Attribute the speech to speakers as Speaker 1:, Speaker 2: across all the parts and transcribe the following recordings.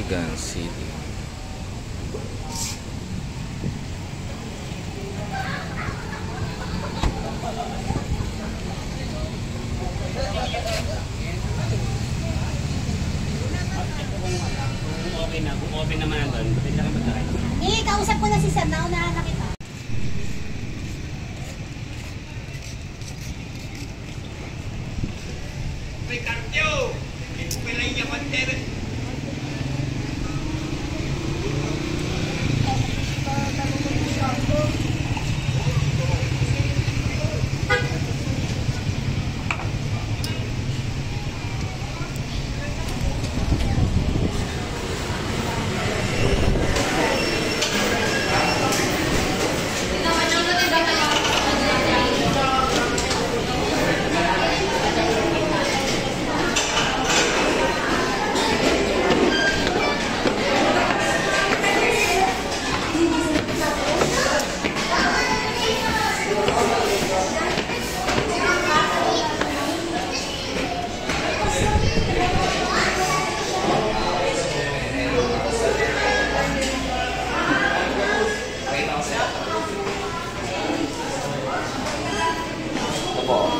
Speaker 1: Diligan City.
Speaker 2: Open naman doon. Pwede na kayo mag-drive.
Speaker 3: Kausap ko na si Sam na unahan na kita.
Speaker 4: Ricardo! Ito pala yung yaman.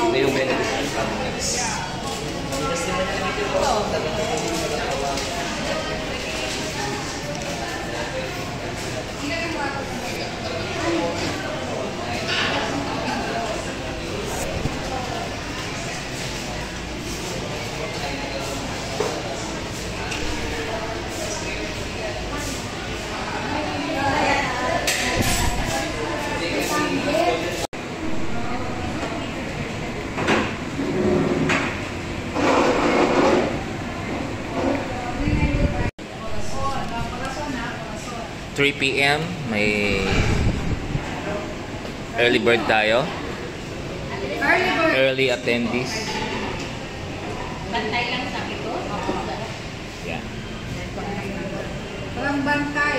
Speaker 1: Ito yung benefit ng next. PM, may early bird tayo. Early attendees.
Speaker 3: Bantay lang sa ito.
Speaker 1: Yeah.
Speaker 3: Walang bantay.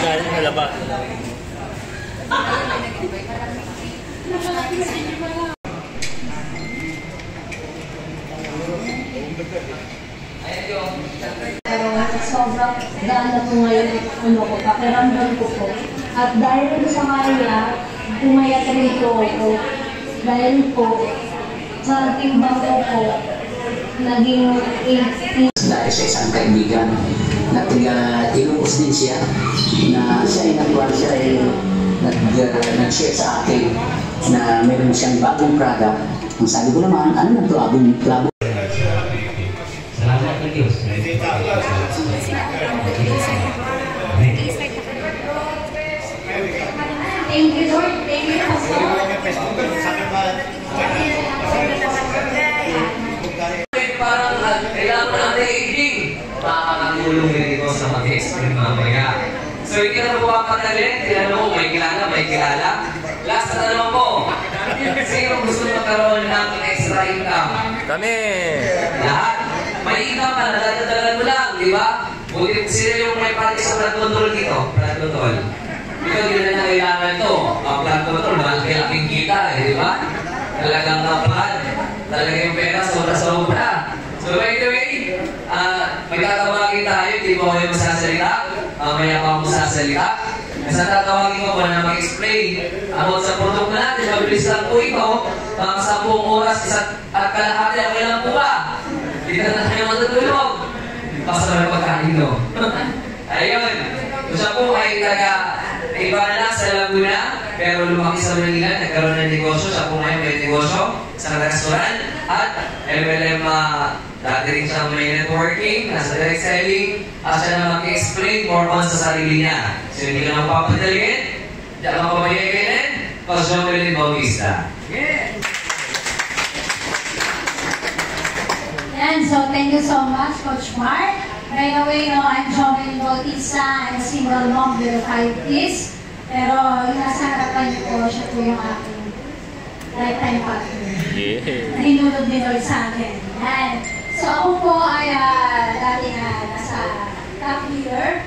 Speaker 2: Galing sa labas.
Speaker 5: Sobrang gaan na po ngayon pakiramdam ko po. At dahil sa kanya, pumayat rin po ako. Dahil po, sa timbang ko po, naging 18.
Speaker 6: Dahil sa isang kaibigan, tinupos din siya na siya ay nag-share sa akin na meron siyang bagong product. Ang sabi ko naman, ano na ito, abong. Salamat ng Diyos.
Speaker 5: Thank you, Lord. Thank you, Pastor.
Speaker 6: Parang kailangan natin i-iging. Makakatulong din ito sa mag-explain mamaya. So, hindi ka na po papatagalin. Tinanong mo, may kilala. Last na tanong ko. Sino gusto magkaroon ng extra income?
Speaker 1: Kami!
Speaker 6: Lahat. May income ka, nadadadalan mo lang, di ba? Buti sila yung may pati sa blood control dito. Blood control. Ito, hindi na kailangan ito. Blood control, malaking kita, di ba? Talagang kapal. Talaga yung pera, sobra-sobra. So, by the way, magtatawagin tayo, hindi po kayo masasalita. Mamaya pa ako masasalita. Kasi tatawagin ko para na mag-explain about sa produkto natin. Mabilis lang po ito. Mga 10 oras at kalahati. Okay lang po ba? Hindi na tayo matutulog. Basta may pagkain, no? Ayun. So, siya po ay taga-iba na sa Laguna. pero lumaki sa Manila, nagkaroon ng negosyo. Siya po ngayon may negosyo, isang restaurant, at MLM, dati rin siya may networking, nasa direct selling, at siya na mag-explain more on sa sarili niya. So hindi ka nang papadalgin, diyan ka pamayaginin, Coach Jomelyn Bautista.
Speaker 5: And so, thank you so much, Coach Mark. By the way, I'm Jomelyn Bautista. I'm a single mom with 5 kids. Pero yung nasa harapan niyo po, siya po yung aking lifetime partner.
Speaker 1: Yeah.
Speaker 5: Nahinulog din ulit sa akin. And, so, ako po ay dati nasa top leader,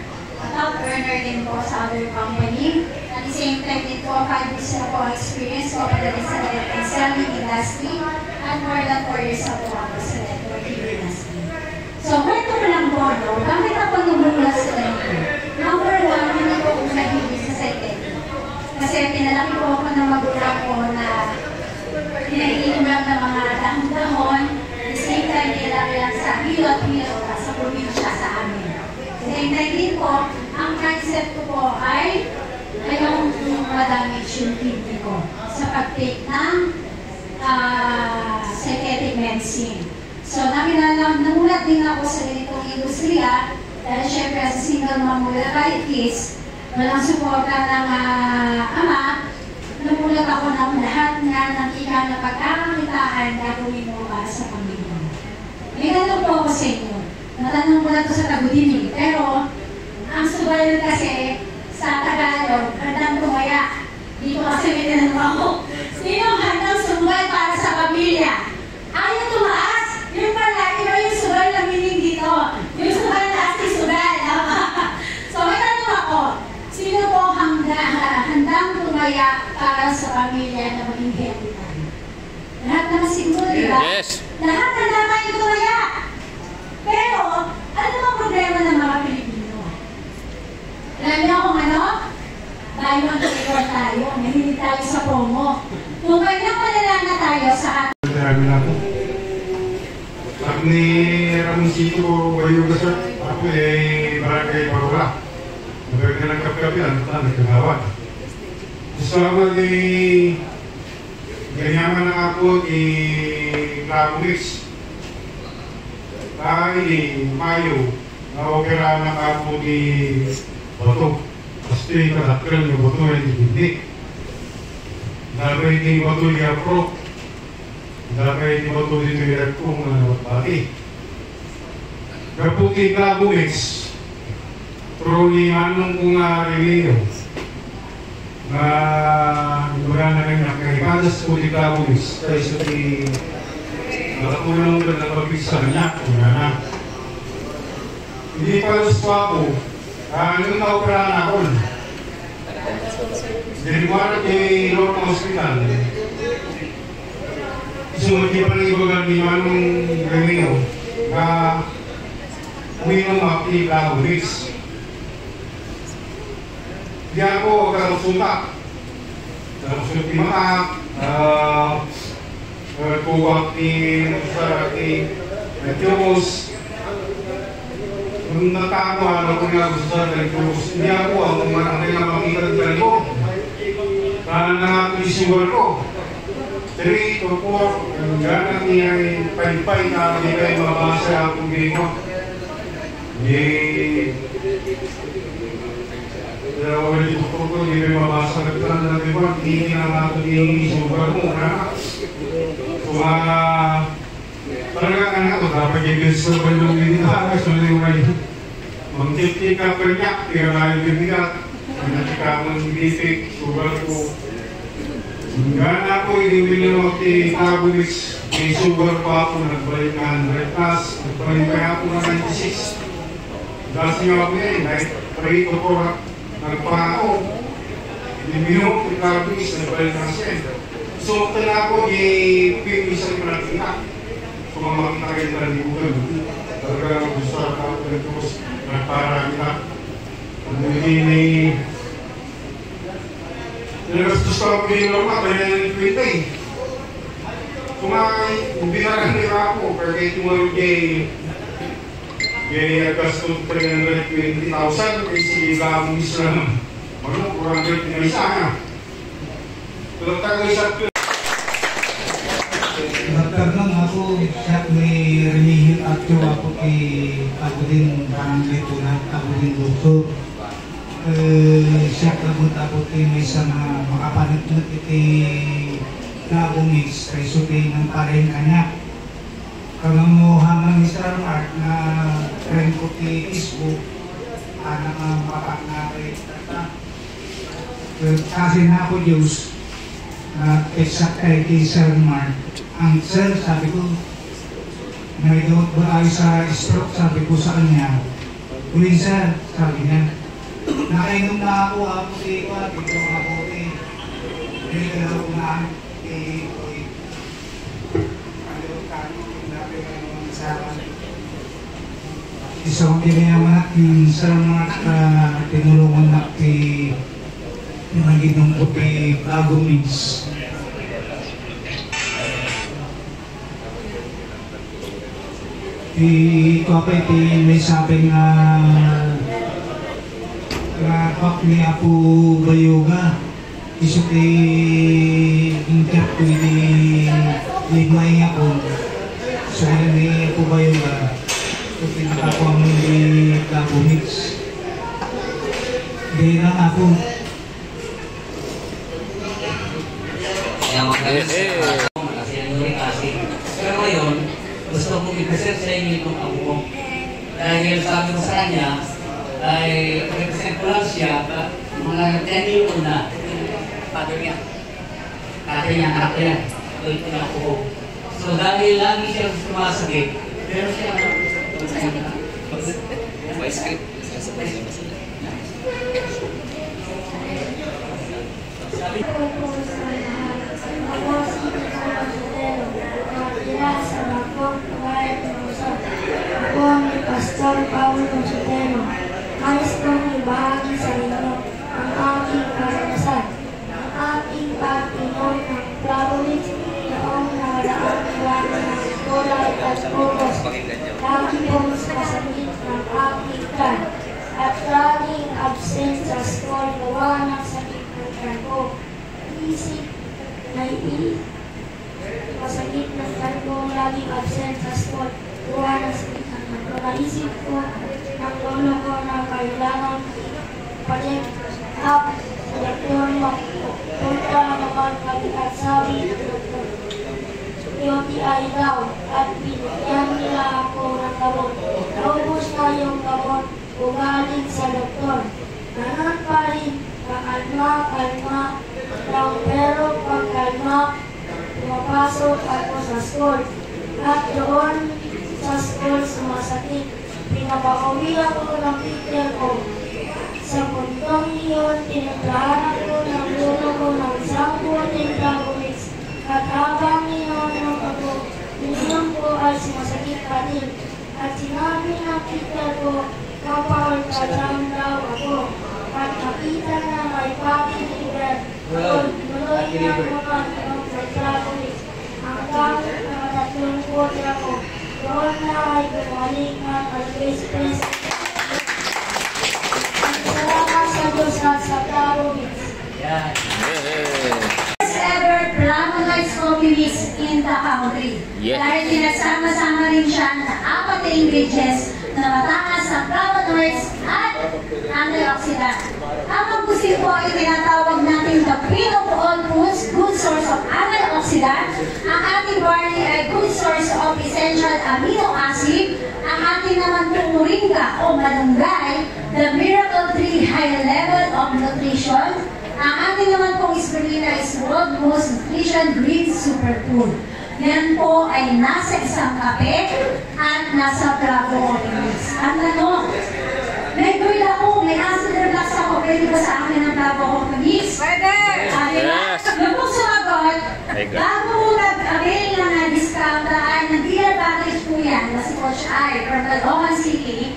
Speaker 5: top earner din po sa other company. At the same time din po, 5 years na po experience ko pagdating sa direct selling industry at more than 4 years na po ako sa networking industry. So, kwento ko lang po, no? Bakit ako namula sa ganito? Number 1, hindi ko kung nagiging sa psychiatric. Kasi pinalaki po ako ng magulang ko na pinag-inom lang ng mga dahon-dahon. At the same time, nilaki lang sa hilot-hilot sa probinsya sa amin. At the same time din po, ang mindset ko po ay ayong madamage yung kidney ko sa pag-take ng psychiatric medicine. So, namulat din ako sa ganitong industriya dahil syempre as a single mom with 5 kids, walang suporta ng ama, namulat ako ng lahat nga ng ika na pagkakakitaan gagawin mo para sa pamilya. May tanong po ako sa inyo. Natanong ko na ito sa Tagudinig. Pero, ang sugal kasi sa Tagalog, handang tumaya. Dito kasi may tinanong ako. Sino handang sugal para sa pamilya? Ayaw tumaas! Yung pala, iba yung sugal na meaning dito. Yung sugal na asti sugal. So, may tanong ako. Sino po handang tumaya para sa pamilya na maging healthy tayo? Lahat naman siguro, di ba?
Speaker 1: Yes.
Speaker 5: Lahat handang kayo tumaya. Pero, ano ang problema ng mga Pilipino? Alam niyo kung ano? Tayo ang tuloy tayo. Nahilig tayo sa promo. Kung kailang malala na tayo sa ating
Speaker 7: Marami na ako. Sabi ni Ramoncito Bayuga sir, ako barangay Parola. Magaling ka ng kapi-kapian, nagkagawan. Salamat ganyaman na ako Clavulis. Dahil Mayo, na-opera na ako Boto. Pasti kasakran yung Boto ay hindi. Dahil ni Boto niya pro. Dahil ni Boto din yung kung pati. Kaputi Clavulis, pro ni Manong kung Relio. Na wala na rin nakahipadas po ni Clavulis. Kaya sa nakatulong ka na pag-isa niya, na. Hindi pa gusto ako, nung na-operahan ako. Diniwala kay Lord Hospital. Sumati pa ng ibagan ni Manong Remeo na uminom ako ni Clavulis. Di ako karusuntak. Karusuntak ni Maak, kuwak ni Tiopos. Nung natako, ako nga gusto sa Tiopos, hindi ako ang kailang makita ng ko. Nangakisiwal ko. 3 to 4, gano'n niya yung pay-pay na hindi kayo mabasa akong ginagawa. Dalawa ulit ito ko, hindi kayo mabasa na ito na diba? Hindi na nga ito i-sugar mo, ha? Talaga ka na ito, dapat yung sa bandong hindi na, so na yung may mag-tip-tip ka pa niya, kaya nga yung bibigat, natika mo ng bifik, sugar ko. Gano'n ako, hindi mo ni Clavulis, may sugar pa ako, nagbalik na 100 plus, nagbalik kaya ako na 96. Dahil niyo ako ngayon, kahit 3 to 4, nagpa ako, minum ni Clavulis, nagbalik na 100. So, tala ako, i-pipis ang panatina. So, makita kayo na ni Google. Talaga, gusto ako terus nagparami na. Hindi gusto ko pinilong ako, kaya nag-tweet eh. Hindi na lang nila ako, kaya tumulog gasto 320,000 kasi gamong isa kurang na isa. Pero tayo-isap ko.
Speaker 8: Nagkaroon ako siya may religion at ako din barangay po na ako din doktor. Siya kabut ako may isang makapanit-nut iti nabungis kay sukay ng parin kanya. Kalau mo hamang Mr. Mark na friend ko kay Facebook, anak na makakakari kasi na ako Diyos na exact kay Sir Mark. Ang sir, sabi ko, may gamot ba tayo sa stroke? Sabi ko sa kanya, uwi sir, sabi niya, nakainom na ako, dito ako, hindi ka daw kumaan, isang pinayaman yung sir Mark tinulungan na naging ko kay Bago Mix. Ito pa may sabi nga kak ni Apo Bayoga iso ingkat ko ligmay ako so ni Apo Bayoga ito pinakakuha mo ni Bago Mix hindi lang ako
Speaker 6: pero ngayon gusto kong i-present sa inyo itong apo ko. Dahil sabi ko sa kanya, ay represent ko lang siya, mga 10 years na, father niya. Tatay niya, anak niya. So ito na ako ko. So dahil lagi siya sumasakit, pero siya, sabi ko,
Speaker 5: sa Bangkok, Hawaii, Luzon. Ako ang Pastor Paulo Sotero. Nais kong ibahagi sa inyo ang aking karanasan. Ang aking pagtinon ng Flavowids noong nakaraang buwan ng July at August. Lagi kong masakit ng aking tiyan at laging absent sa school gawa ng sakit ng tiyan ko. Isip na masakit ng tiyan ko laging absent sa school gawa ng sakit ng tiyan ko. Naisip ko ng lolo ko na kailangan palit up sa doktor punta naman kami at sabi ng doktor UTI daw at binigyan nila ako ng gamot. Naubos na yung gamot ugaling sa doktor. Ganun pa rin, kalma lang pero pagkalma pumapasok ako sa school at doon sa school sumasakit. Pinapauwi ako ng teacher ko. Sa puntong iyon, tinaglahan ako ng lulo ko ng isang puting Flavowids. At habang ininom ako, ininom ko ay sumasakit pa din. At sinabi ng teacher ko, kapag-ultrasound daw ako. At nakita na may pati liver. Tuloy na ako ng Flavowids. Hanggang nakatatlong puti ako. Doon na ay bumalik ng Always-Press. Salamat sa Diyos at sa Flavowids. First ever Flavowids coffee mix in the country. Dahil pinagsama-sama rin siya na 4 na ingredients na mataas sa flavonoids at antioxidant. Ang magbusil po ay tinatawag natin the queen of all foods, good source of antioxidant. Ang ating barley ay good source of essential amino acid. Ang ating naman pong moringa o malunggay, the miracle tree high level of nutrition. Ang ating naman pong spirulina is world most nutrition green superfood. Yan po ay nasa isang kape at nasa Flavowids. Ang tanong, may girl ako, may acid reflux ako, pwede ba sa akin ang Flavowids? Pwede! Yes! Yung kung sumagot, bago mo nag-avail na discount ay nag-deal package po yan na si Coach I from Caloocan City.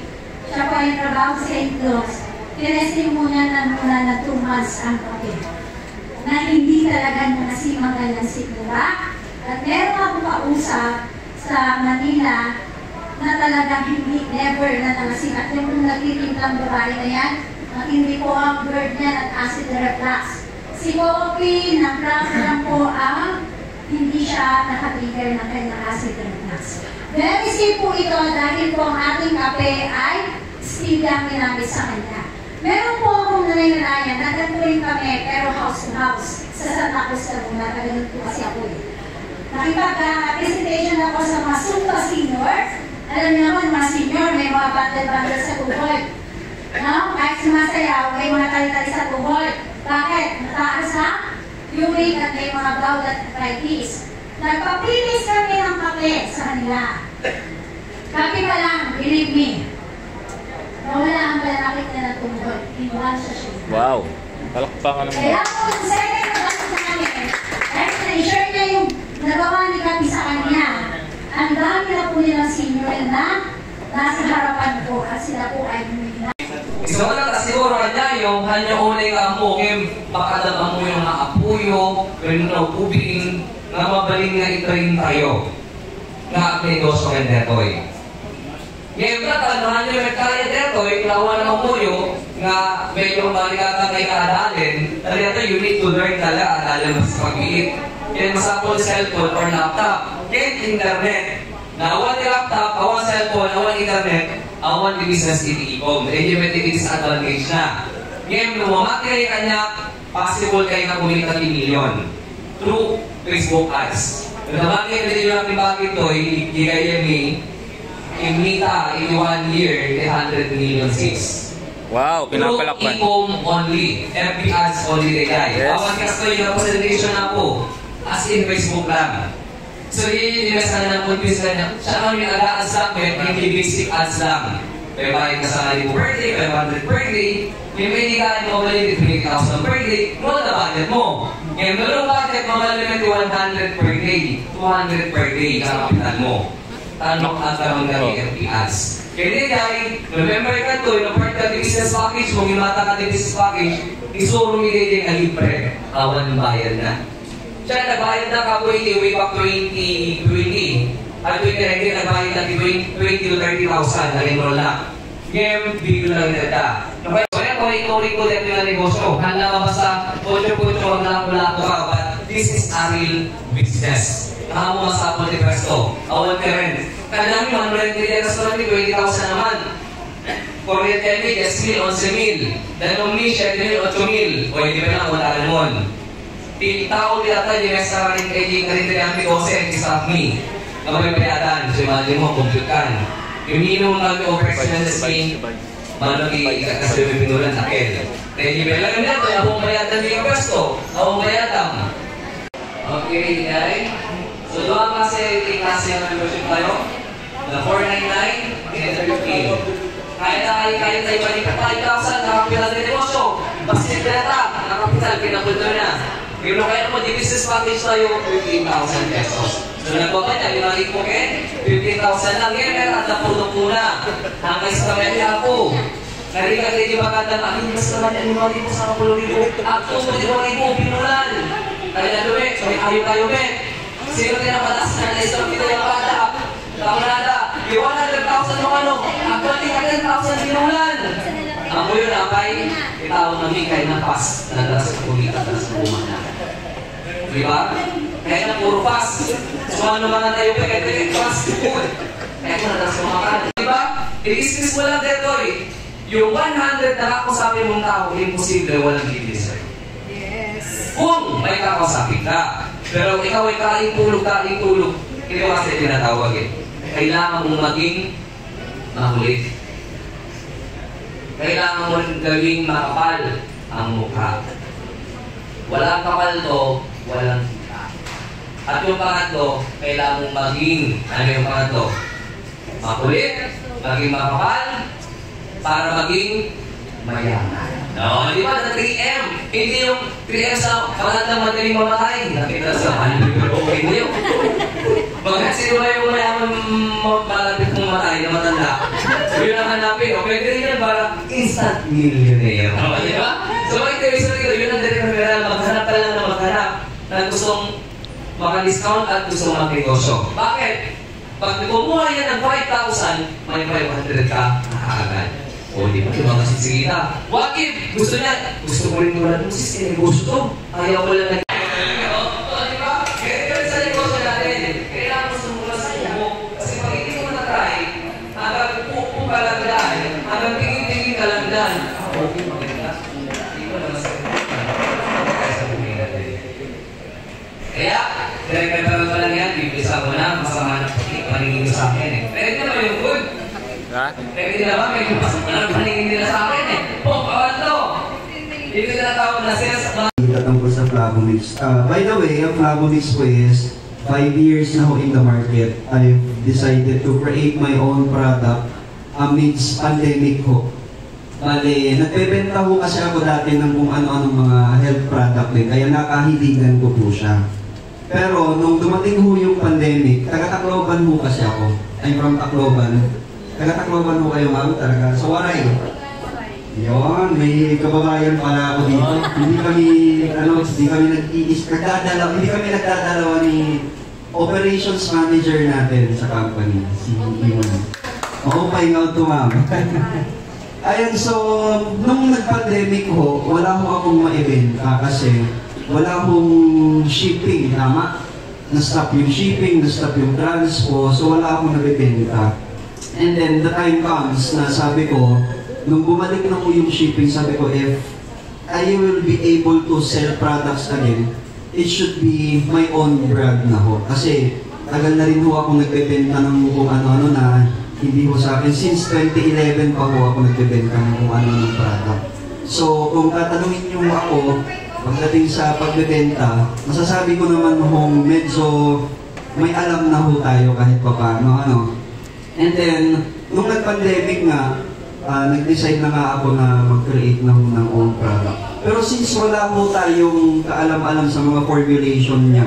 Speaker 5: Siya po ay trabaho sa St. Luke's. Tinesting muna na 2 months ang kape. Na hindi talaga nasimangal ng sigura. At meron akong kausap sa Manila na talagang hindi, never na nangasin. At yung nagtitimplang babae na yan, hindi po ang bird niya at acid reflux. Si Coffee, na-crack lang po ang hindi siya nakatrigger ng kanyang acid reflux. Very simple ito dahil po ang ating kape ay stevia ang ginamit sa kanya. Meron po akong nanay-nanayan, nagkatuloy kami pero house to house sa Santa Cruz, Laguna. Ganun po kasi ako eh. Nakipag-presentation ako sa mga super seniors. Alam niyo naman, mga senior, may mga bundle-bundle sa tuhod. No? Kahit sumasayaw, may mga tali-tali sa tuhod. Bakit? Mataas ha? Uric at may mga gout at arthritis. Nagpapilis kami ng kape sa kanila. Kape pa lang, believe me. Nawala ang malalakit na ng tuhod. Inuhan siya siya.
Speaker 1: Wow. Palakpakan naman.
Speaker 5: Kaya po, yung second na kasi sa amin, kahit na-share niya yung nagawa ni Kapi sa kanya, ang dami na po nilang senior na nasa harapan po at sila po ay bumili.
Speaker 6: Isa ko lang kasi siguro kanya yung kanya unay ka mo, pakadama mo yung naapuyo, yung naupubing, na mabaling nga itrain tayo. Nga negosyo ng detoy. Ngayon na, tanahan nyo yung kaya detoy, klawa ng muyo, nga medyo maligatan kayo kaadalin, dahil ito you need to learn talaga adalin mas pag-iit. Yan masapol cellphone or laptop. Yan internet. Na awan ni laptop, awan cellphone, awan internet, awan ni business iti-icom. Yan yung may disadvantage na. Ngayon, lumamati kayo kanya, possible kayo na kumita 3 million through Facebook ads. Lumamati kayo din yung aking bakit to, i-gigay ni Imita in 1 year, 100 million 6.
Speaker 1: Wow, pinapalakpan.
Speaker 6: Through e-com only, FB ads only kaya.
Speaker 1: Yes.
Speaker 6: Awan kasi yung presentation na po. As in Facebook lang. So, i-invest na ng confuse ka niya. Siya naman yung aga-ads lang, hindi basic ads lang. May bayad ka sa kanil per day, 500 per day. May hindi ka mo balik 20,000 per day, mo na budget mo. Ngayon, dalawang budget, mamalimit 100 per day, 200 per day, kakapital mo. Tanong at tarong na FB ads. Kaya din dahil, remember ka to, yung part ka di business package, kung imata ka di business package, isurong hindi na libre, awan bayad na. Siya nagbayad na kapoy way back 2020. At 2019 nagbayad na 20 to 30,000 nag-enroll na. Ngayon, bigyo lang nila. Kaya kung ikaw-ikaw dito yung negosyo, handa ka basta 8-8 wag lang ka, but this is a real business. Nakamu masapol ni Presto. Awan ka rin. Kaya namin, 100 million restaurant, 20,000 naman. Kuryente ni, 10,000, 11,000. Dalawang ni, 7,000, 8,000. O hindi pa lang, wala ka naman. Tao nila di restaurant kay di rin ang negosyo ng staff me. Kapag may payatan, so imagine mo, compute kan. Yung minimum kami operation sa Spain, malaki kasi may pinulan na kel. Kaya di ba lang nito, abong bayatan di yung pwesto, abong bayatan. Okay, guys. So doon kasi klase ng membership tayo. The 499, and the 15. Kaya tayo balik 5,000 nakapital ng negosyo. Basit na nakapital, pinapunto na. Pero kaya mo, di business package tayo, 15,000 pesos. So nagpapay na, yung po kayo, 15,000 lang. Ngayon, meron at napulong muna. Hanggang sa kamay ako. Narinig kayo di magandang, aking mas naman yan, 5,000 sa 10,000. Ako, 5,000 pinulan. Kaya na doon, so ayaw tayo, sino din ang patas na na-stop kita yung bata? Tama nada, yung 100,000 mo ano, ako 10,000 pinulan. Ang yun abay, itawag namin kayo ng pas na daras sa kumita at sa kumana. Diba? Kaya na puro pas. So ano mga tayo pa kayo yung pas? Kaya ko na daras sa kumana. Diba? I-business mo lang dito eh. Yung 100 na kakusapin mong tao, imposible walang bibili sa'yo. Yes. Kung may kakusapin ka. Pero ikaw ay kaing-tulog. Ito kasi tinatawag eh. Kailangan mong maging makulit. Kailangan mo gawing makapal ang mukha. Walang kapal to, walang kita. At yung pangatlo, kailangan mong maging, ano yung pangatlo? Makulit, maging makapal, para maging mayaman. No, di ba? Na 3M. Hindi yung 3M sa pangatlang madaling mamatay. Nakita sa okay mo yun. Bakit sino ba yung mayaman malapit mong matay na matanda? So yun ang hanapin. O pwede rin yan para instant millionaire. Di ba? So ito yun ang direct na pera. Maghanap ka lang na maghanap na gustong maka-discount at gustong mag-negosyo. Bakit? Pag kumuha yan ng 5,000, may 500 ka nakaagad. O, di ba? Diba kasi sigita? Wakit! Gusto niya! Gusto ko rin wala ng sis, negosyo to. Ayaw ko lang sa negosyo natin. Kailangan mo sumula sa umo. Kasi pag hindi mo na-try, hanggang pupo ka lang dyan, hanggang tingin-tingin ka lang dyan. Okay, maganda. Hindi ko naman sa kaya, dahil nagkaroon ko lang yan, bibisa ko na, masama na paningin ko sa akin eh. Pwede naman yung good.
Speaker 1: Ha?
Speaker 6: Pwede naman, may pasok na ng paningin nila sa akin eh. Kawan to! Dito na tawag na sales.
Speaker 9: Tungkol sa Flavonoids. By the way, ang Flavonoids po is 5 years na ho in the market. I've decided to create my own product amidst pandemic ho. Bale, nagbebenta ho kasi ako dati ng kung ano-anong mga health product din, kaya nakahiligan ko po siya. Pero nung dumating ho yung pandemic, taga-Tacloban ho kasi ako. I'm from Tacloban. Taga-Tacloban ho kayo ma'am talaga. So, Waray. Yun, may kababayan pala ako dito. Hindi kami nagdadalawa ni operations manager natin sa company, si Iwan. Oo, pahinga out to ma'am. Ayan, so, nung nag-pandemic ho, wala ho akong ma-eventa kasi wala akong shipping, tama? Na-stop yung shipping, na-stop yung transpo, so wala akong nabibenta. And then, the time comes na sabi ko, nung bumalik na ko yung shipping, sabi ko, if I will be able to sell products again, it should be my own brand na ho. Kasi, tagal na rin ho ako nagbebenta ng kung ano-ano na hindi ho sa akin. Since 2011 pa ho ako nagbebenta ng kung ano-ano product. So, kung tatanungin niyo ako, pagdating sa pagbebenta, masasabi ko naman hong medyo may alam na ho tayo kahit pa paano, ano. And then, nung nag-pandemic nga, nag-decide na nga ako na mag-create na ho ng own product. Pero since wala ho tayong kaalam-alam sa mga formulation niya,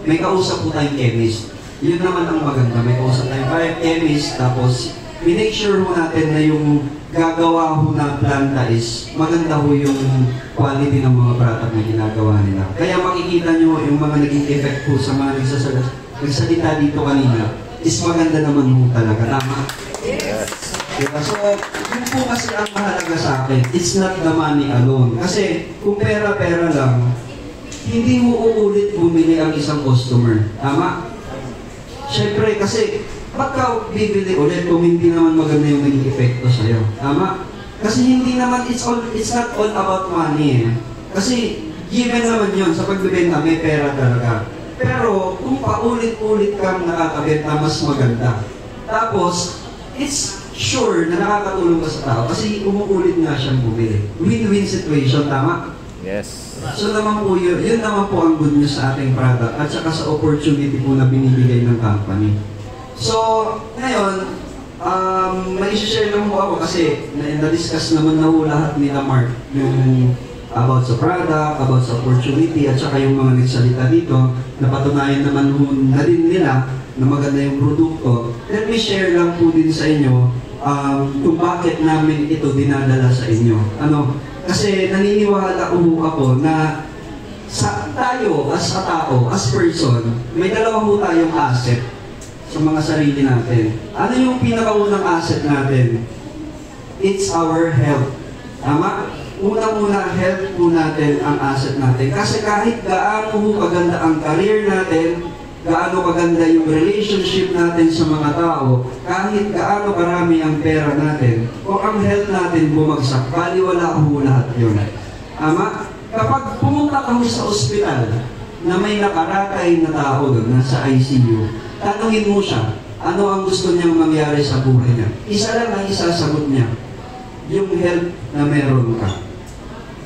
Speaker 9: may kausap po tayong chemist. Yun naman ang maganda, may kausap tayong chemist, tapos minake sure ho natin na yung gagawa ho na planta is maganda ho yung quality ng mga product na ginagawa nila. Kaya makikita nyo yung mga naging effect po sa mga nagsasalita dito kanina is maganda naman ho talaga. Tama? Yes. Diba? So, yun po kasi ang mahalaga sa akin. It's not the money alone. Kasi kung pera-pera lang, hindi mo uulit bumili ang isang customer. Tama? Siyempre, kasi pagka bibili ulit kung hindi naman maganda yung naging epekto sa'yo. Tama? Kasi hindi naman, it's not all about money eh. Kasi given naman yun, sa pagbibenta may pera talaga. Pero kung paulit-ulit kang nakakabenta, mas maganda. Tapos, it's sure na nakakatulong ka sa tao kasi umuulit nga siyang bumili. Win-win situation, tama?
Speaker 1: Yes.
Speaker 9: So naman po yun naman po ang good news sa ating product at saka sa opportunity po na binibigay ng company. So, ngayon, may share lang po ako kasi na-discuss naman na po lahat nila Mark yung about sa product, about sa opportunity at saka yung mga nagsalita dito, napatunayan naman na din nila na maganda yung produkto. Let me share lang po din sa inyo kung bakit namin ito dinadala sa inyo. Kasi naniniwala ako na tayo as a tao, as person, may dalawa po tayong asset sa mga sarili natin. Ano yung pinakaunang asset natin? It's our health. Tama? Unang-una, health po natin ang asset natin. Kasi kahit gaano kaganda ang career natin, gaano kaganda yung relationship natin sa mga tao, kahit gaano karami ang pera natin, kung ang health natin bumagsak, baliwala po lahat yun. Tama? Kapag pumunta ka sa ospital na may nakaratay na tao doon, nasa ICU, tanungin mo siya, ano ang gusto niyang mangyari sa buhay niya? Isa lang ang isasagot niya, yung health na meron ka.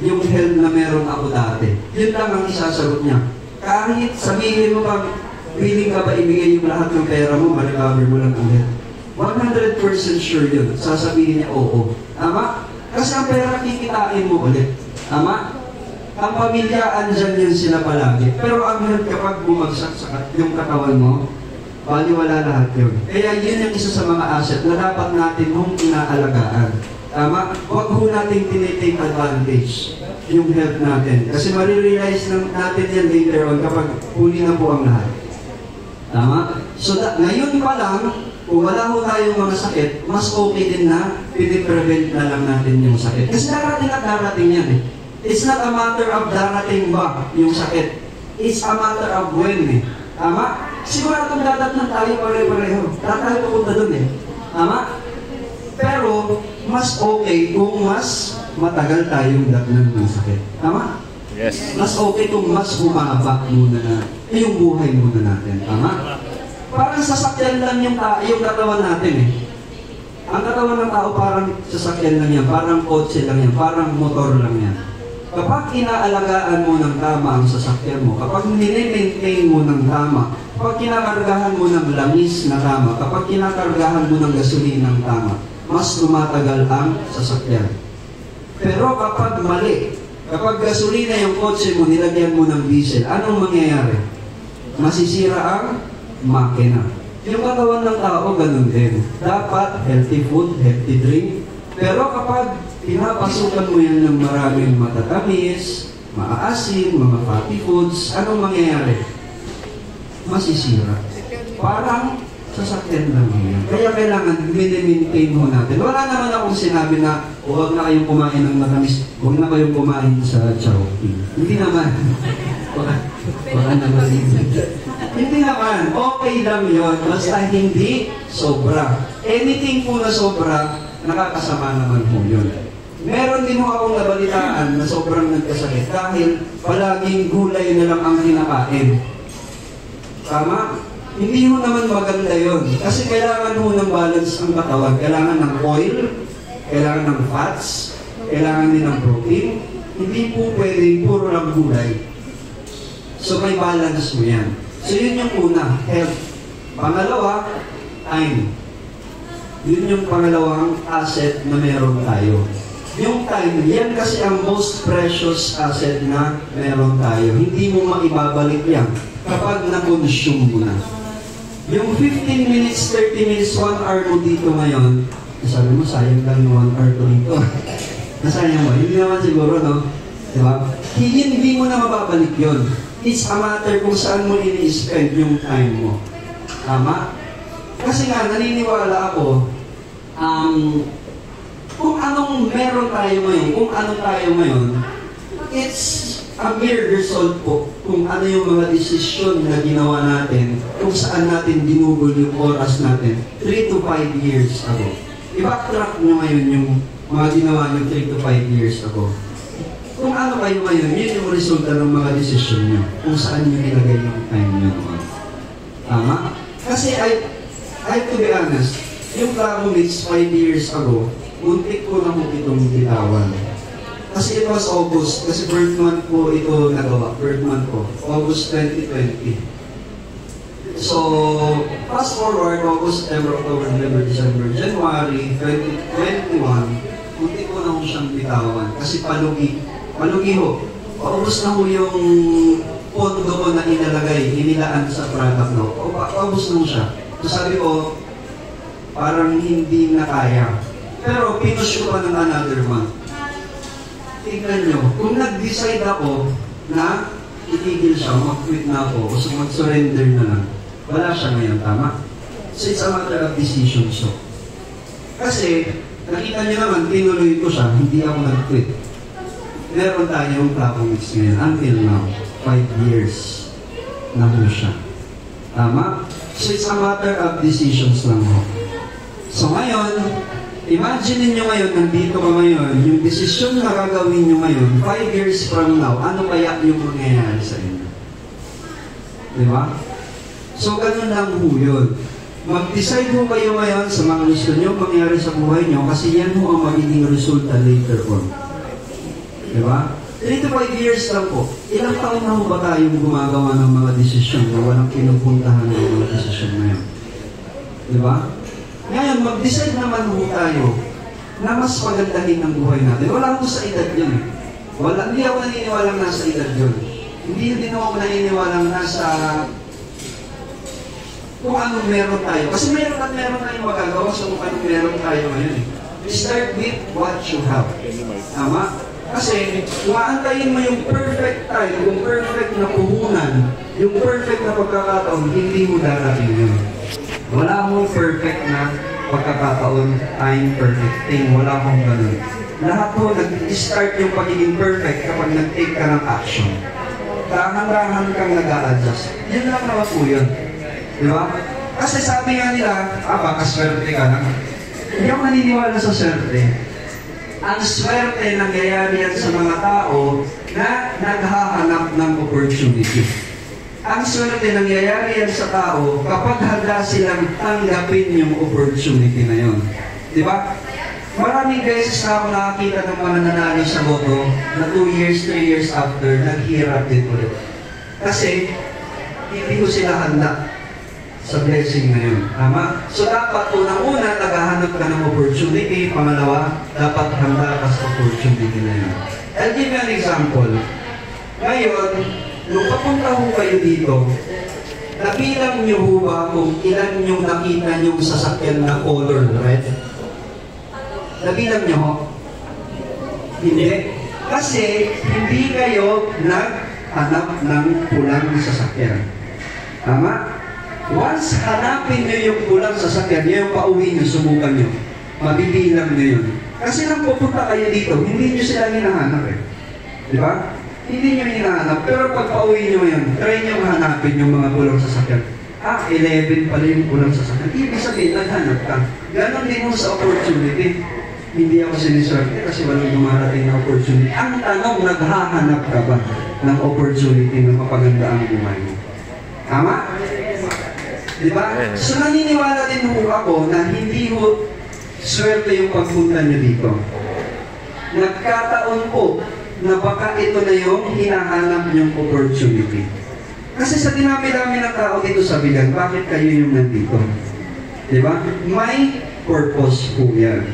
Speaker 9: Yung health na meron ako dati. Yun lang ang isasagot niya. Kahit sabihin mo pa, willing ka ba ibigay yung lahat ng pera mo, ma-recover mo lang ang health. 100% sure yun. Sasabihin niya, oo. Tama? Kasi ang pera kikitain mo ulit. Tama? Ang pamilya, andyan yun sila palagi. Pero ang health kapag bumagsak sa yung katawan mo, baliwala lahat yun. Kaya yun yung isa sa mga asset na dapat natin mong inaalagaan. Tama? Huwag ho natin tinitake advantage yung health natin. Kasi marirealize natin yan later on kapag huli na po ang lahat. Tama? So, ngayon pa lang, kung wala ho tayong mga sakit, mas okay din na piniprevent na lang natin yung sakit. Kasi darating at darating yan eh. It's not a matter of darating ba yung sakit. It's a matter of when eh. Tama? Siguradong dadatnan tayo pare-pareho. Lahat tayo pupunta dun eh. Tama? Pero, mas okay kung mas matagal tayong datnan ng sakit. Tama?
Speaker 1: Yes.
Speaker 9: Mas okay kung mas humaba muna na yung buhay muna natin. Tama? Parang sasakyan lang yung katawan natin eh. Ang katawan ng tao parang sasakyan lang yan, parang kotse lang yan, parang motor lang yan. Kapag inaalagaan mo ng tama ang sasakyan mo, kapag nini-maintain mo ng tama, kapag kinakargahan mo ng langis na tama, kapag kinakargahan mo ng gasolina ng tama, mas tumatagal ang sasakyan. Pero kapag mali, kapag gasolina yung kotse mo, nilagyan mo ng diesel, anong mangyayari? Masisira ang makina. Yung katawan ng tao, ganun din. Dapat healthy food, healthy drink. Pero kapag pinapasukan mo yan ng maraming matatamis, maaasim, mga fatty foods, anong mangyayari? Masisira. Parang sasakyan lang yan. Kaya kailangan mini-maintain mo natin. Wala naman akong sinabi na huwag na kayong kumain ng matamis, huwag na kayong kumain sa Chowking. Hindi naman. Wala naman. Hindi naman. Okay lang yun. Basta hindi sobra. Anything po na sobra, nakakasama naman po yun. Meron din mo akong nabalitaan na sobrang nagkasakit dahil palaging gulay na lang ang kinakain. Tama? Hindi mo naman maganda yun. Kasi kailangan mo ng balance ang katawan. Kailangan ng oil, kailangan ng fats, kailangan din ng protein. Hindi po pwedeng puro lang gulay. So may balance mo yan. So yun yung una, health. Pangalawa, time. Yun yung pangalawang asset na meron tayo. Yung time, yan kasi ang most precious asset na meron tayo. Hindi mo maibabalik yan kapag na-consume mo na. Yung 15 minutes, 30 minutes, 1 hour mo dito ngayon, sabi mo, sayang lang yung 1 hour ko dito. Nasayang mo. Hindi naman siguro, no? Diba? Hindi mo na mababalik yun. It's a matter kung saan mo ini-spend yung time mo. Tama? Kasi nga, naniniwala ako, kung anong meron tayo ngayon, kung anong tayo ngayon, it's a mere result po kung ano yung mga desisyon na ginawa natin, kung saan natin ginugol yung oras natin 3 to 5 years ago. I-backtrack nyo ngayon yung mga ginawa nyo 3 to 5 years ago. Kung ano kayo ngayon, yun yung resulta ng mga desisyon nyo, kung saan nyo nilagay yung time nyo naman. Tama? Kasi I have to be honest, yung classmates 5 years ago, muntik ko na mo itong bitawan. Kasi it was August, kasi birth month ko ito nagawa, birth month ko, August 2020. So, fast forward, August, September, October, November, December, January 2021, muntik ko na ho siyang bitawan. Kasi palugi ho. Paubos na ho yung pondo ko na inalagay, inilaan sa product na ho. Paubos na ho siya. So sabi ko, parang hindi na kaya. Pero pinush ko pa ng another month. Tignan nyo, kung nag-decide ako na itigil siya, mag-quit na ako, o mag-surrender na lang, wala siya ngayon, tama? So it's a matter of decision, so. Kasi, nakita niyo naman, tinuloy ko siya, hindi ako nag-quit. Meron tayong classmates ngayon, until now, 5 years na ho siya. Tama? So it's a matter of decisions lang ho. So ngayon, imagine niyo ngayon, nandito ka ngayon, yung desisyon na gagawin niyo ngayon, 5 years from now, ano kaya yung mangyayari sa inyo? Diba? So ganun lang ho yun. Mag-decide ho kayo ngayon sa mga gusto niyo mangyari sa buhay niyo kasi yan ho ang magiging resulta later on. Diba? 3 to 5 years lang po. Ilang taon na ho ba tayong gumagawa ng mga desisyon na walang pinupuntahan ng mga desisyon na yun? Diba? Ngayon, mag-decide naman ho tayo na mas pagandahin ang buhay natin. Wala ko sa edad yun. Hindi ako naniniwalang nasa edad yun. Hindi din ako naniniwalang nasa kung anong meron tayo. Kasi meron tayong magagawa sa kung anong meron tayo ngayon. Start with what you have. Tama? Kasi, maantayin mo yung perfect time, yung perfect na puhunan, yung perfect na pagkakataon, hindi mo darating yun. Wala mong perfect na pagkakataon, time, perfect thing. Wala mong ganun. Lahat po, nag-start yung pagiging perfect kapag nag-take ka ng action. Dahan-dahan kang nag-a-adjust. Yun lang naman po yun. Di ba? Kasi sabi nga nila, baka swerte ka lang. Hindi ako naniniwala sa swerte. Ang swerte nangyayari yan sa mga tao na naghahanap ng opportunity. Ang swerte nangyayari yan sa tao kapag handa silang tanggapin yung opportunity na yun. Di ba? Maraming beses na ako nakakita ng mga nanalo sa boto na 2 years, 3 years after, naghihirap din ulit. Kasi, hindi ko sila handa sa blessing na yun. Tama? So, dapat unang-una, naghahanap ka ng opportunity. Pangalawa, dapat handa ka sa opportunity na yun. I'll give you an example. Ngayon, nung papunta ho kayo dito, nabilang niyo ho ba kung ilan yung nakita niyong sasakyan na color red? Nabilang niyo ho? Hindi. Kasi hindi kayo naghanap ng pulang sasakyan. Tama? Once hanapin niyo yung pulang sasakyan, yung pauwi niyo, subukan niyo. Mabibilang niyo yun. Kasi nang pupunta kayo dito, hindi niyo sila hinahanap eh. Di ba? Hindi nyo hinahanap. Pero pag pauwi nyo yan, try nyo hanapin yung mga pulang sasakyan. 11 pala yung pulang sasakyan. Ibig sabihin, naghanap ka. Ganon din mo sa opportunity. Hindi ako siniswerte kasi walang dumarating na opportunity. Ang tanong, naghahanap ka ba ng opportunity na mapaganda ang buhay mo? Tama? Diba? So naniniwala din ho ako na hindi ho swerte yung pagpunta nyo dito. Nagkataon po na baka ito na yung hinahanap niyong opportunity. Kasi sa dinami-dami ng tao dito sa bilang, bakit kayo yung nandito? Diba? May purpose po yan.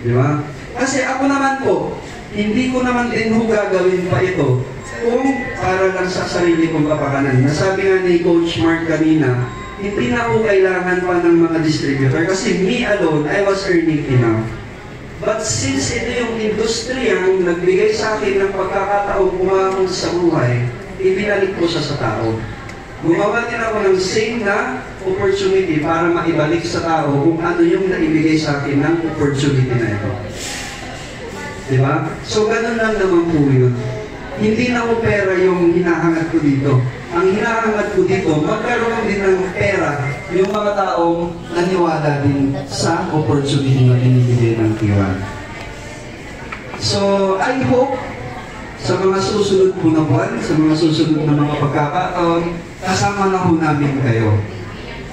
Speaker 9: Diba? Kasi ako naman po, hindi ko naman din ho gagawin pa ito kung para lang sa sarili kong kapakanan. Nasabi nga ni Coach Mark kanina, hindi na ako kailangan pa ng mga distributor kasi me alone, I was earning enough. But since ito yung industriyang nagbigay sa akin ng pagkakataong umahon sa buhay, ibinalik ko siya sa tao. Gumawa din ako ng same na opportunity para maibalik sa tao kung ano yung naibigay sa akin ng opportunity na ito. Diba? So, ganun lang naman po yun. Hindi na ko pera yung hinahangat ko dito. Ang hinahangat ko dito, magkaroon din ng pera yung mga taong naniwala din sa opportunity na binibigay ng Tiwan. So, I hope sa mga susunod po na buwan, sa mga susunod na mga pagkakataon, kasama na po namin kayo.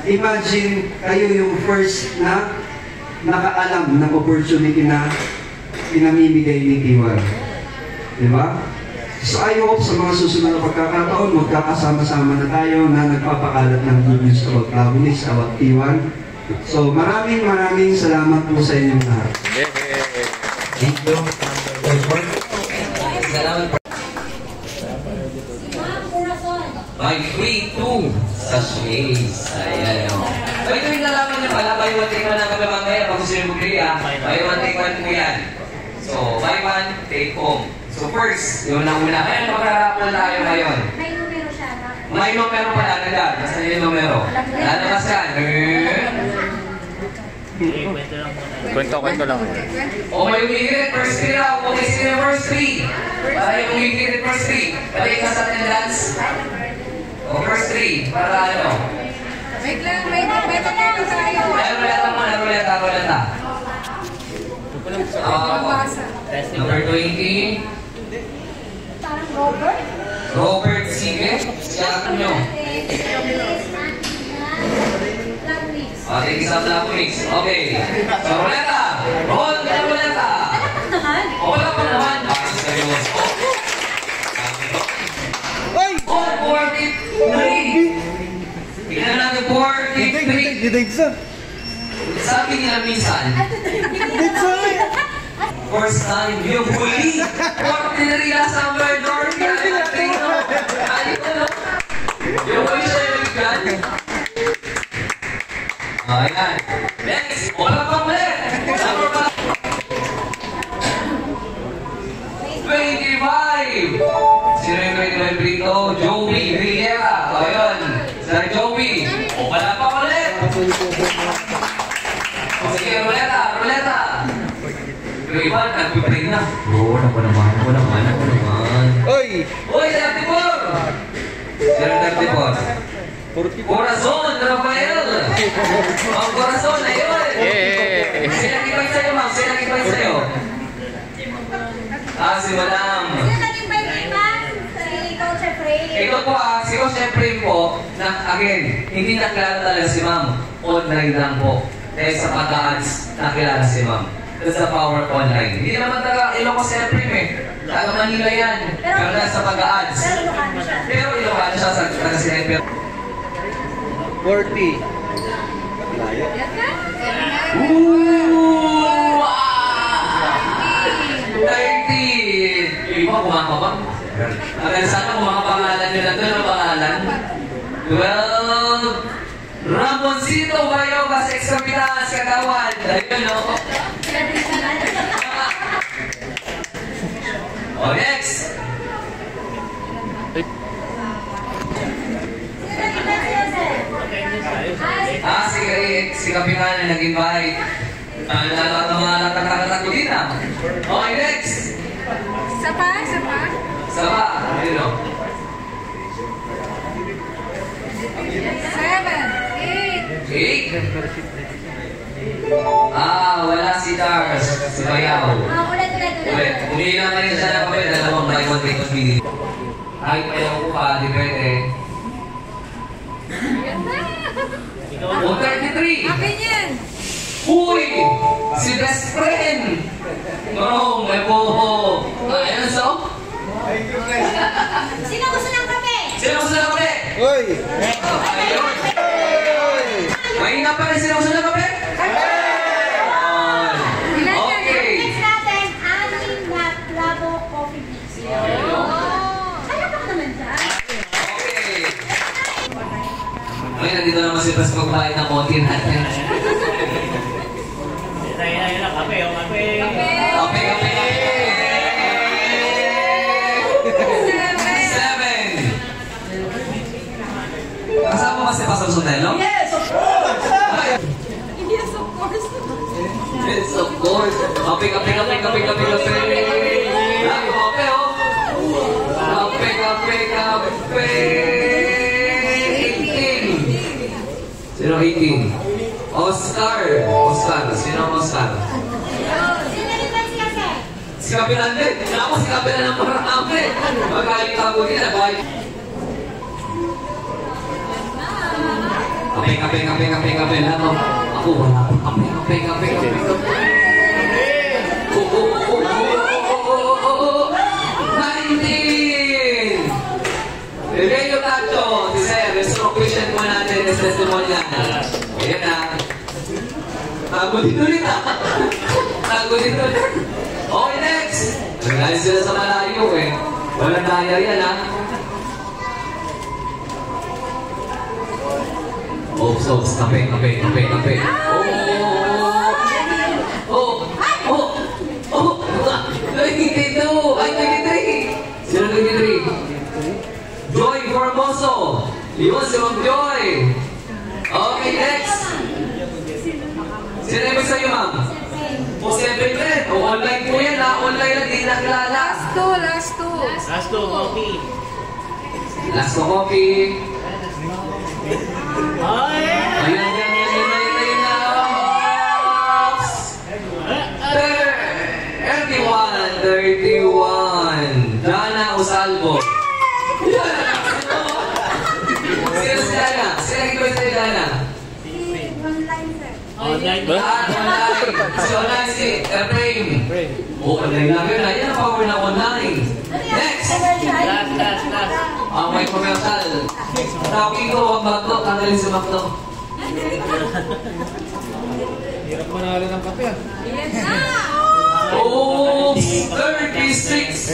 Speaker 9: Imagine, kayo yung first na nakaalam ng opportunity na pinamimigay ni Tiwan. Diba? So I hope sa mga susunod na pagkakataon, magkakasama-sama na tayo na nagpapakalat ng good news about Labunis, about Tiwan. So maraming salamat po sa inyong lahat.
Speaker 6: Thank you. Salamat po. By 3-2 sa Shays. Ayan o. By the way, nalaman niyo pala, by 1 take 1 ang kami mamaya pag gusto niyo bumili ah. By 1 take 1 po yan. So, by 1 take home. So first, yung una. Kaya mag-rapol tayo ngayon.
Speaker 3: May numero siya na.
Speaker 6: May numero pala, nagdaan. Basta yung numero. Lalabas ka.
Speaker 1: Kwento lang.
Speaker 6: O may umigirit, first 3 raw. Kung may sila first 3. Para yung umigirit first 3. Balik ka sa attendance. O first 3. Para ano?
Speaker 3: Wait lang, may numero tayo.
Speaker 6: Ruleta. Number 20.
Speaker 3: Parang Robert.
Speaker 6: Robert, sige. Siya nyo. Okay, isang black mix. Okay. So, ruleta. Roll ka na ruleta. Wala pa naman. Seryoso. Oh, 43. Tignan natin 43. Sabi nila minsan, first time yung huli. Huwag tinarila sa murder. Yung huli siya yung bigyan. Ayan. Next, wala pang ulit. Number 25. Sino yung 25 dito? Joey Riera. Ayan. Sir Joey. O wala pang ulit. Yung iba, nagpipray na. Oo, ako naman. Oy, 34! 34. Corazon, Rafael! Ang Corazon, ayun!
Speaker 1: Yeah!
Speaker 6: Sinang ibay sa'yo, ma'am? Sinang ibay sa'yo? Si Madam.
Speaker 3: Sino naging by name, ma'am? Si Coach Efrain.
Speaker 6: Ito po si Coach Efrain po, na again, hindi nakilala talaga si ma'am. Online lang po. Dahil sa pag-a-ads, nakilala si ma'am. That's the power online. Hindi naman taga Ilocos Efrain eh. Taga Manila yan. Pero nasa pag-a-ads. Pero Ilocano siya sa taga-Sinay.
Speaker 1: 40.
Speaker 3: Yan ka?
Speaker 6: Ooh! 30! Iba, kumakabang. Agad sana kung mga pangalan nyo na doon, ang pangalan. 12. Ramoncito Bayogas, ex-kapitas, kagawad. Ayun, no? Next! Si Kapitan na nag-invite. Lahat ng mga latak-latak ko din ah. Okay, next!
Speaker 3: Sapa?
Speaker 6: Sapa, ayun o.
Speaker 3: 7, 8.
Speaker 6: Wala si Tars. Si Bayaw.
Speaker 3: Ulit.
Speaker 6: Umiilang na rin siya na kami. Dalawang buy one take one minute. Kahit Bayaw ko pa, di pwede. O 33!
Speaker 3: Akin yan.
Speaker 6: Uy! Si best friend! No, may buho. Ayan so?
Speaker 3: Sino gusto ng kape?
Speaker 6: Sino gusto ng kape?
Speaker 1: Uy!
Speaker 6: Ayun. Mahina pa rin sino gusto ng kape? Okay.
Speaker 3: Next natin, anim na Labo Coffee Mix. Kaya pa naman dyan.
Speaker 6: Okay. Ngayon, nandito naman si Pres magbayad ng konti natin.
Speaker 2: Ayun lang, kape.
Speaker 6: Kape. 7. Kasama ba si Pastor Sotelo?
Speaker 3: Yes, of course! Yes, of course.
Speaker 6: Yes, of course. Kape. Kape, oh. Kape. 18. Sino 18? Oscar. Sino ang Oscar?
Speaker 3: Sino nag-invite si Kasi?
Speaker 6: Si Kapitan din. Ako si Kapitan ng marami. Magaling ako din. Kape. Ako wala pa. Kape. Oh. 19! Rebelio Tacho. Si Sir. Yung question mo natin. Yung testimonial. Ayan na. Tago dito ulit. Okay, next. Nagaling sila sa malayo eh. Walang daya yan ha. Kape. 22! Ay, 23! Sino 23? Joy Formoso! Yun, si Ma'am Joy! Okay, next! Sino ibig sa'yo, ma'am? O, siyempre rin. O, online po yan ha. Online lang, di nakilala.
Speaker 3: Last two.
Speaker 2: Coffee.
Speaker 6: Last to coffee.
Speaker 2: Ay!
Speaker 6: Ayun na. 31. Jana Usalvo. Sino si Jana? Sino nag-ibig sa'yo, Jana?
Speaker 3: Online, sir.
Speaker 2: Online.
Speaker 6: Si online si Efrain. Online lang yun. Yan ang power na online. Next!
Speaker 2: Last.
Speaker 6: May commercial. Tawagin ko, wag Magdo. Tanggalin si Magdo.
Speaker 1: Hirap manalo ng kape ah.
Speaker 6: Oh, 36!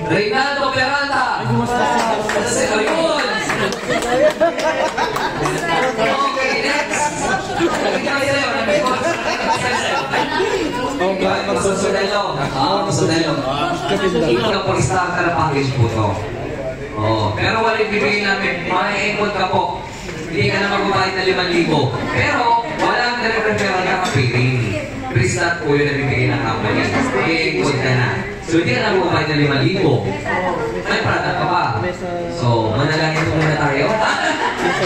Speaker 6: Reynaldo Peralta! Ayun! Okay, next! Masudelo. Ikaw po isang ka na package po to. Pero wala ibibigay namin, ma-encode ka po. Hindi ka na magbabayad na 5,000. Pero wala ang nare-referral ka kapiling. free slot po yung nabibigay ng company. I-encode ka na. So, hindi ka na bumabay ng 5,000. May product ka pa. So, manalangin po muna tayo.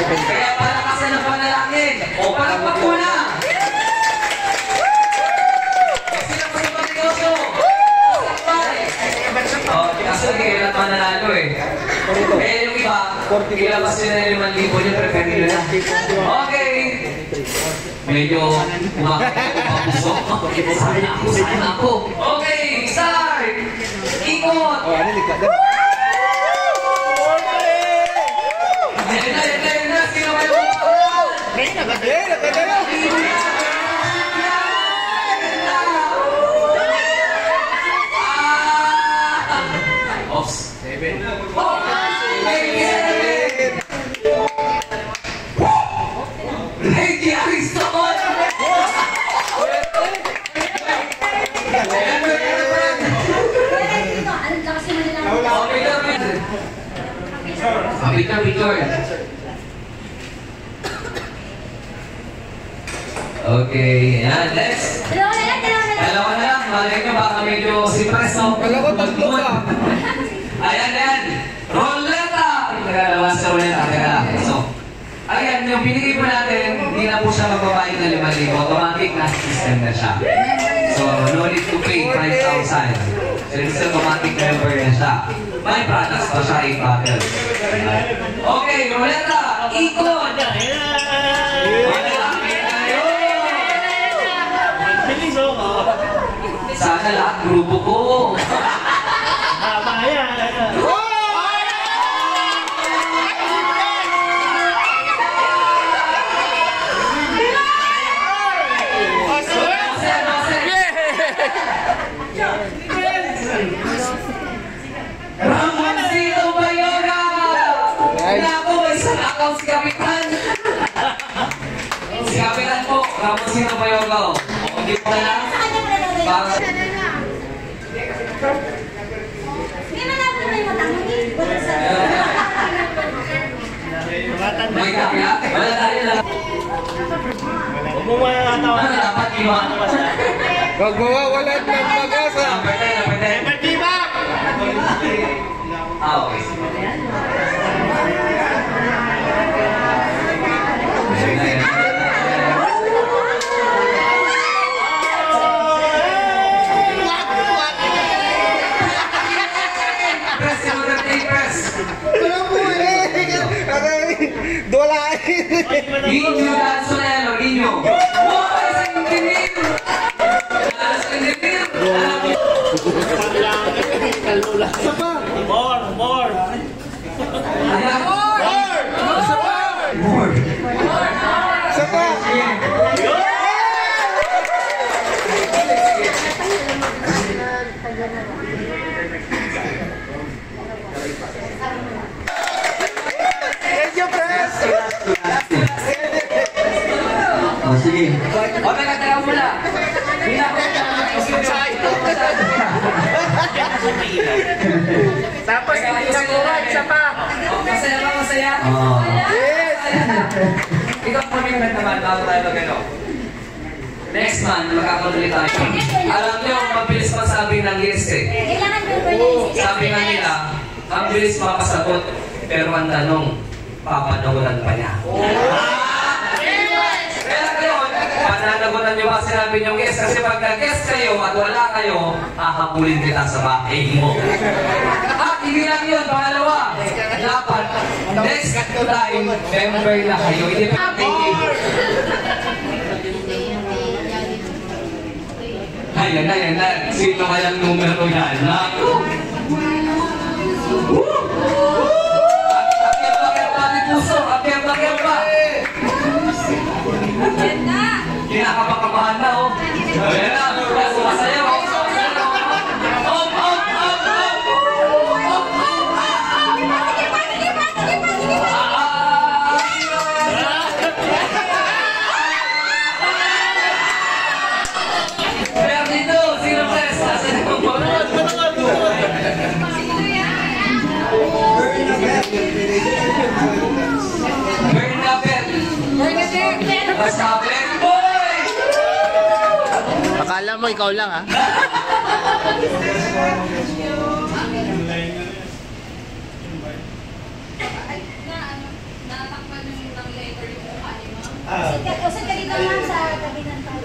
Speaker 6: Kaya palakasan ng panalangin. O, palakpak muna! Sila po yung patigosyo. Kasi kailan pa nanalo eh. Eh, yung iba, ilabas nyo na 5,000 yung prepare nyo na. Okay. Medyo umapuso. Sana ako. Okay, start! Ikot! Yan na, sino kayo Ops. 7. Hey, Aristocot! Peter. Okay, yan. Next. Dalawa na lang. Malay nyo, baka medyo si Pres, no?
Speaker 1: Kala ko tatlo pa.
Speaker 6: Ayan. Roleta! Nagalawa sa roleta. So, ayan, yung binigay po natin, hindi na po siya magbabayad ng 5,000. Automatic na system na siya. So, no need to pay 5,000. So, it's automatic member na siya. May products pa siya, 8 bottles. Okay, roleta! Ikot! Sana lahat grupo ko. Ramoncito Bayoga! Naku, may isang account si Kapitan. Si Kapitan po, Ramoncito Bayoga. O, hindi po na lang. May kaya? Wala tayo lang.
Speaker 2: Huwag mo mga katawa.
Speaker 6: Ano dapat iba?
Speaker 1: Huwag mawawalan ng pag-asa.
Speaker 6: Okay. Ginyo Danzonello, Ginyo. Buhay sa intinir! Sa intinir!
Speaker 2: More!
Speaker 9: Oh, sige.
Speaker 6: O, teka muna.
Speaker 1: Tapos hindi na kuha, isa pa.
Speaker 6: Masaya ba? Masaya?
Speaker 9: Oo.
Speaker 1: Yes!
Speaker 6: Ikaw commitment naman bago tayo mag-ano. Next month, magkakatuloy tayo. Alam niyo, mabilis pa sabi ng guest eh. Sabi nga nila, ang bilis makasagot, pero ang tanong, papanawalan pa niya. Kaya ngayon, pananagutan niyo ba sinabi niyong guest? Kasi pag nag-guest kayo at wala kayo, hahabulin kita sa bahay mo. At hindi lang yun, pangalawa, dapat, next time, member na kayo. Hindi pa Ayan na. Sino kayang numero yan? Naku! Akyat-akyat ni puso! Akyat-akyat! Kinakapakabahan na, oh! Ayan na! Sumasayaw! Bernabet! Bernabet! Boy!
Speaker 1: Akala mo ikaw lang, ha?
Speaker 3: Natakpan ng letter yung mukha ni Ma'am.
Speaker 5: Kasi kanina nga sa tabi ng tao.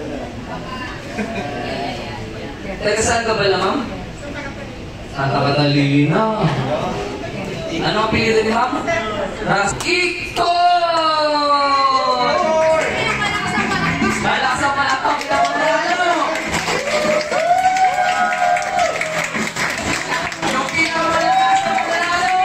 Speaker 6: Taga saan ka pala, ma'am? Santa Catalina. Ano ang pinili ni ma'am? Raskito! Malakas ang palakpak. Yung pinakamalakas na panalo!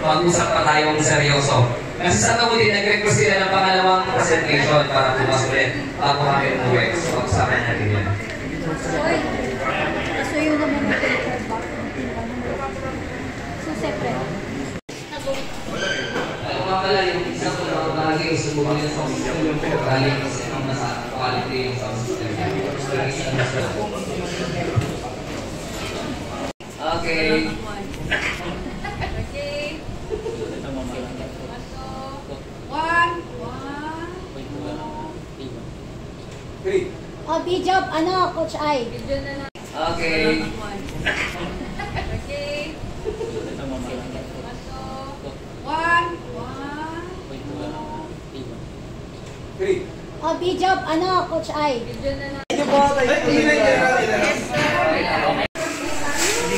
Speaker 6: Mag-usap pa tayong seryoso. Kasi sa kabuti, nag-request sila ng pangalawang presentation para bukas ulit. Bago kami umuwi. So, pag-usapan natin yan.
Speaker 5: So yun naman yung paper. So separate.
Speaker 6: Alam mo pala, yung isa ko na palagi gusto mo yung sound system. Galing kasi ang nasa quality yung sound system. Okay.
Speaker 5: Oh, B-job, ano, Coach Ai?
Speaker 6: Okay.
Speaker 5: Oh, B-job, ano, Coach Ai?
Speaker 9: Hindi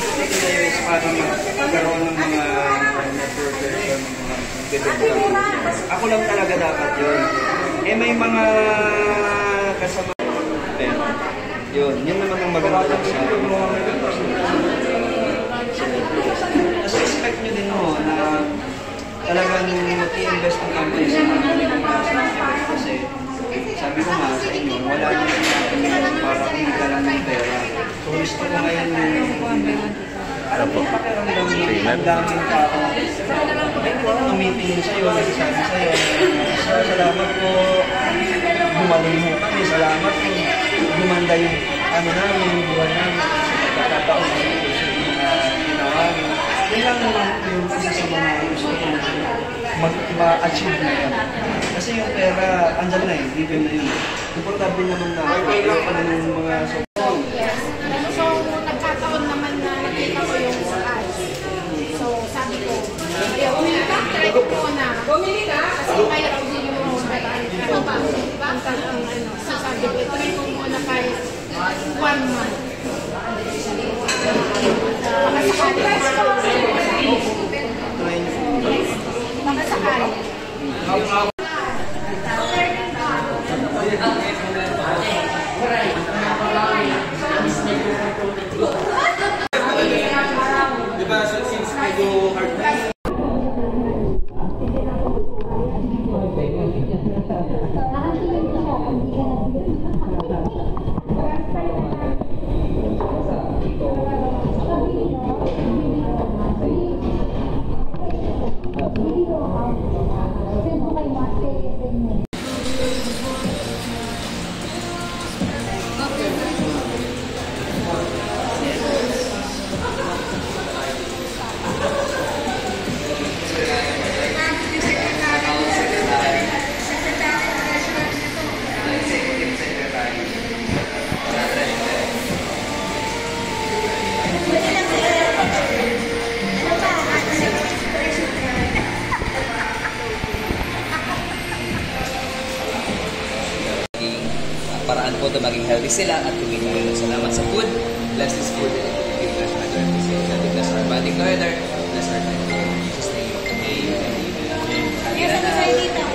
Speaker 9: ko tigil para magkaroon ng mga network ng mga ako lang talaga dapat yun. Eh may mga kasama yun naman ang maganda sa kasi expect nyo din mo na talagang mag-i-invest ng company sa mga kasi sabi ko nga sa inyo wala nyo para kumita lang ng pera. So gusto ko ngayon alam po pakiramdam nyo ang daming tao tumitingin sa'yo, nagsasabi sa'yo salamat po gumaling mo kami, salamat po gumanda yung ano namin, yung buwan namin kakataon sa mga ginawa nyo yun lang naman yung isa sa mga gusto ko ma-achieve na yan kasi yung pera, andyan na eh, given na yun importante naman na kayo pa rin yung mga
Speaker 3: So, nagkataon naman na nakita ko yung ads. So, sabi ko, bumili ka, try ko po na. Bumili ka? Kasi kaya ko din yung ano ba? So, sabi ko, try ko muna kahit 1 month. Baka sakali.
Speaker 2: Diba, since medyo hard na
Speaker 5: Sino kayo
Speaker 6: dito, maging healthy sila at kumita rin. Salamat sa food. Bless this food and give us another appreciation. Bless our body together. Bless our time. In Jesus' name. Amen.
Speaker 3: Yes, ano sa'yo dito?